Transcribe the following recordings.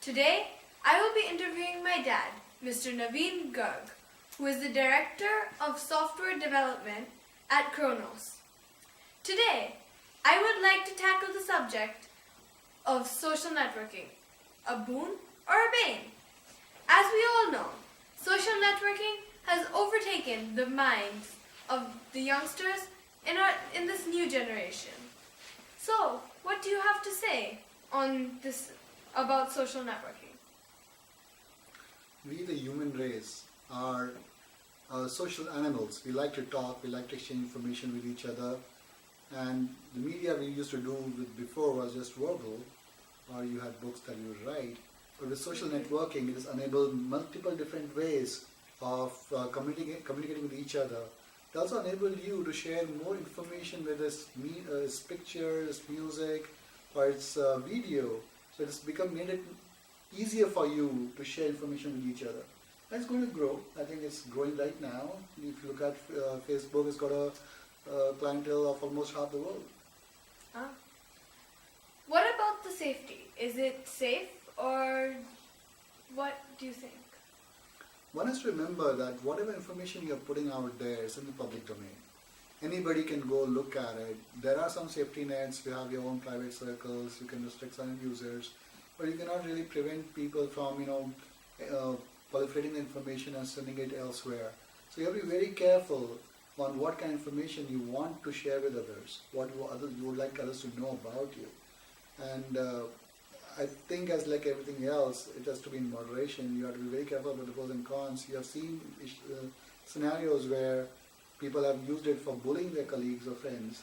Today, I will be interviewing my dad, Mr. Bhavya Garg, who is the Director of Software Development at Kronos. Today, I would like to tackle the subject of social networking, a boon or a bane. As we all know, social networking has overtaken the minds of the youngsters in this new generation. So, what do you have to say on this about social networking? We, the human race, are social animals. We like to talk, we like to exchange information with each other. And the media we used to do before was just verbal, or you had books that you would write. But with social networking, it has enabled multiple different ways of communicating with each other. It also enabled you to share more information, whether it's pictures, music, or it's video. So it's made it easier for you to share information with each other. And it's going to grow. I think it's growing right now. If you look at Facebook, it's got a clientele of almost half the world. What about the safety? Is it safe, or what do you think? One has to remember that whatever information you're putting out there is in the public domain. Anybody can go look at it. There are some safety nets. You have your own private circles. You can restrict some users, but you cannot really prevent people from, proliferating the information and sending it elsewhere. So you have to be very careful on what kind of information you want to share with others, what you would like others to know about you. And I think, as like everything else, it has to be in moderation. You have to be very careful about the pros and cons. You have seen scenarios where people have used it for bullying their colleagues or friends.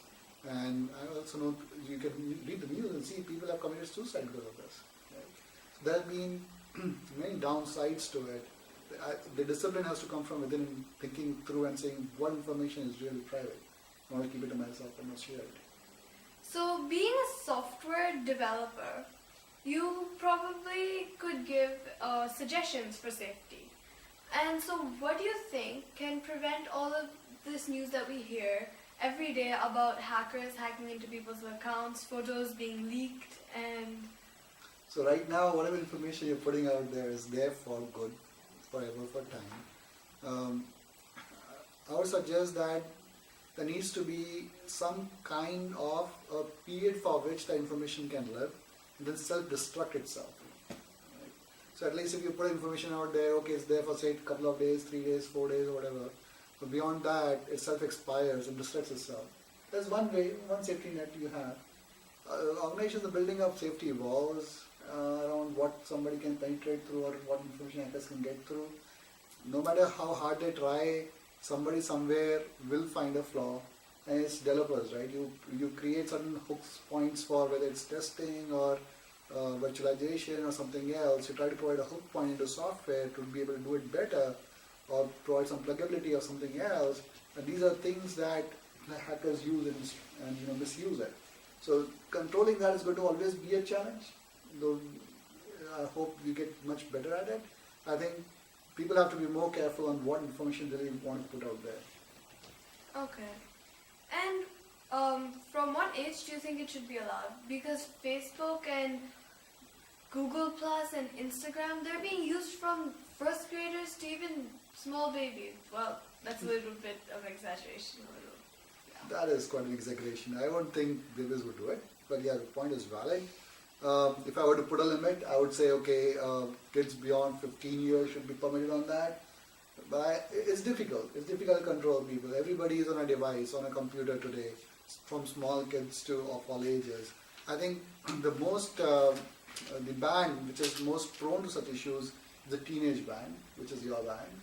And I also know, you can read the news and see people have committed suicide because of this. Right? So there have been many downsides to it. The discipline has to come from within, thinking through and saying what information is really private. I want to keep it to myself and not share it. So, being a software developer, you probably could give suggestions for safety. And so, what do you think can prevent all of this news that we hear every day about hackers hacking into people's accounts, photos being leaked, and... So right now, whatever information you're putting out there is there for good, forever, for time. I would suggest that there needs to be some kind of a period for which the information can live, and then self-destruct itself. Right? So at least if you put information out there, okay, it's there for say a couple of days, 3 days, 4 days, or whatever. But beyond that, it self-expires and destructs itself. That's one way, one safety net you have. Organizations are building up safety walls around what somebody can penetrate through or what information hackers can get through. No matter how hard they try, somebody somewhere will find a flaw. And it's developers, right? You create certain hooks, points for whether it's testing or virtualization or something else. You try to provide a hook point into software to be able to do it better, or provide some pluggability or something else. And these are things that the hackers use and misuse it. So controlling that is going to always be a challenge. Though I hope we get much better at it. I think people have to be more careful on what information they want to put out there. Okay. And from what age do you think it should be allowed? Because Facebook and Google Plus and Instagram, they're being used from first graders to even small babies. Well, that's a little bit of exaggeration. Yeah. That is quite an exaggeration. I don't think babies would do it. But yeah, the point is valid. If I were to put a limit, I would say, okay, kids beyond 15 years should be permitted on that. But it's difficult. It's difficult to control people. Everybody is on a device, on a computer today, from small kids to of all ages. I think the band which is most prone to such issues is the teenage band, which is your band.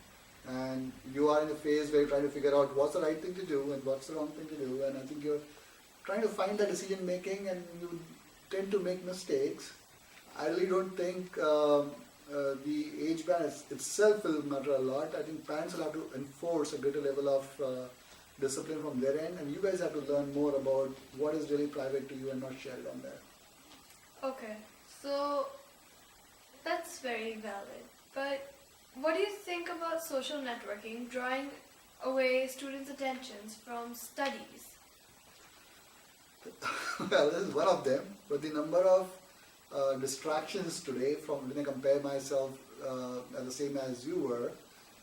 And you are in a phase where you're trying to figure out what's the right thing to do and what's the wrong thing to do. And I think you're trying to find the decision making, and you tend to make mistakes. I really don't think the age band itself will matter a lot. I think parents will have to enforce a greater level of discipline from their end, and you guys have to learn more about what is really private to you and not share it on there. Okay, so that's very valid. But what do you think about social networking drawing away students' attentions from studies? Well, this is one of them, but the number of distractions today, from when I compare myself as the same as you were,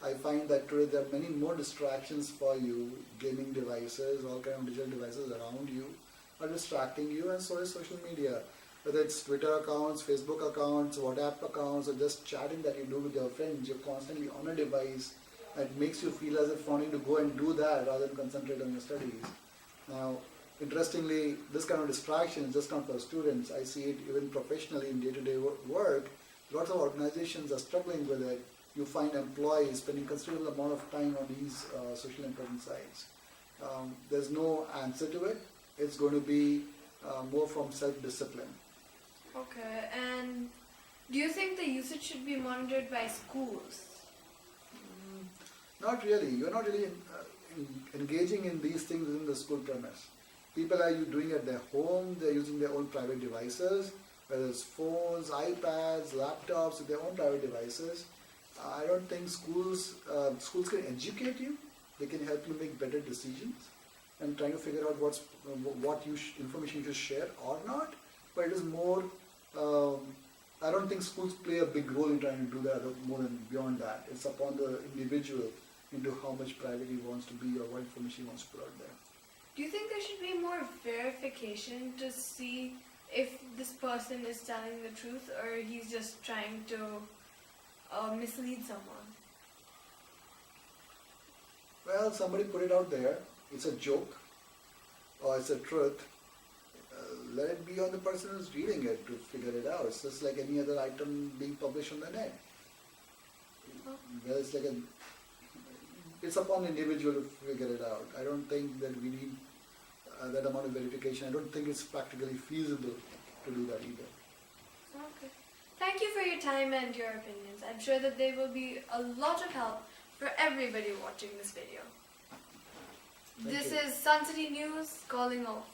I find that today there are many more distractions for you. Gaming devices, all kind of digital devices around you are distracting you, and so is social media. Whether it's Twitter accounts, Facebook accounts, WhatsApp accounts, or just chatting that you do with your friends, you're constantly on a device that makes you feel as if wanting to go and do that rather than concentrate on your studies. Now, interestingly, this kind of distraction is just not for students. I see it even professionally in day-to-day work. Lots of organizations are struggling with it. You find employees spending considerable amount of time on these social networking sites. There's no answer to it. It's going to be more from self-discipline. Okay, and do you think the usage should be monitored by schools? Not really. You're not really engaging in these things within the school premise. People are doing it at their home. They're using their own private devices, whether it's phones, iPads, laptops, with their own private devices. I don't think schools can educate you. They can help you make better decisions and trying to figure out what information you should share or not. But it is more. I don't think schools play a big role in trying to do that more than beyond that. It's upon the individual into how much private he wants to be or what information he wants to put out there. Do you think there should be more verification to see if this person is telling the truth or he's just trying to mislead someone? Well, somebody put it out there. It's a joke or it's a truth. Let it be on the person who's reading it to figure it out. It's just like any other item being published on the net. Well, it's upon the individual to figure it out. I don't think that we need that amount of verification. I don't think it's practically feasible to do that either. Okay. Thank you for your time and your opinions. I'm sure that they will be a lot of help for everybody watching this video. This is Sun City News calling off.